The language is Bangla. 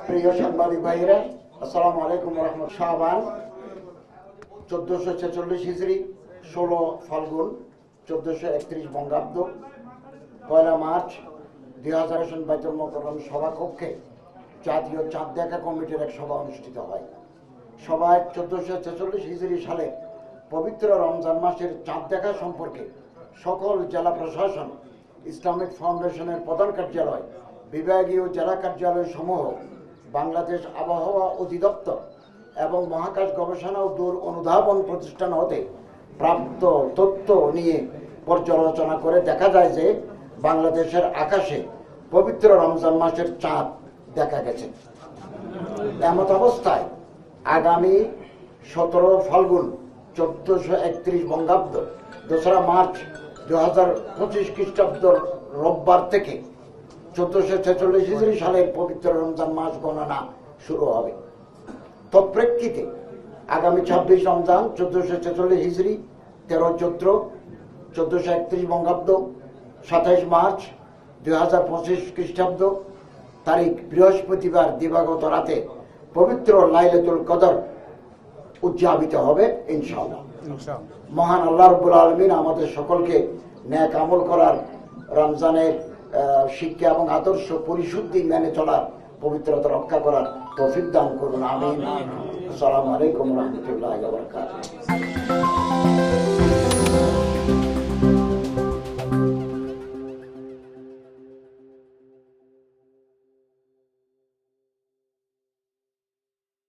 প্রিয় সাংবাদিক ভাইরা, আসসালামু আলাইকুম ওয়া রাহমাতুল্লাহ। শাবান 1446 হিজরি, 16 ফাল্গুন 1431 বঙ্গাব্দ, 1 মার্চ 2000 বাইতুল মোকাররম সভাকক্ষে জাতীয় চাঁদ দেখা কমিটির এক সভা অনুষ্ঠিত হয়। সভায় 1446 হিজরি সালে পবিত্র রমজান মাসের চাঁদ দেখা সম্পর্কে সকল জেলা প্রশাসন, ইসলামিক ফাউন্ডেশনের প্রধান কার্যালয়, বিভাগীয় জেলা কার্যালয় সমূহ, বাংলাদেশ আবহাওয়া অধিদপ্তর এবং মহাকাশ গবেষণা ও দূর অনুধাবন প্রতিষ্ঠান হতে প্রাপ্ত তথ্য নিয়ে পর্যালোচনা করে দেখা যায় যে বাংলাদেশের আকাশে পবিত্র রমজান মাসের চাঁদ দেখা গেছে। এমত অবস্থায় আগামী 17 ফাল্গুন 1431 বঙ্গাব্দ, 2 মার্চ 2025 খ্রিস্টাব্দ রোববার থেকে 1446 হিজরি সালের পবিত্র রমজান মাস গণনা শুরু হবে। তৎপ্রেক্ষিতে আগামী 26 রমজান 1446 হিজরি, 13 চৈত্র 1431 বঙ্গাব্দ, 27 মার্চ 2025 খ্রিস্টাব্দ তারিখ বৃহস্পতিবার দিবাগত রাতে পবিত্র লাইলাতুল কদর উদযাপিত হবে ইনশাআল্লাহ। মহান আল্লাহ রাব্বুল আলামিন আমাদের সকলকে নেক আমল করার, রমজানের শিক্ষা এবং আদর্শ পরিশুদ্ধি মেনে চলার, পবিত্রতা রক্ষা করার তৌফিক দান করুন, আমিন। আসসালামু আলাইকুম ওয়া রাহমাতুল্লাহি ওয়া বারাকাতুহু।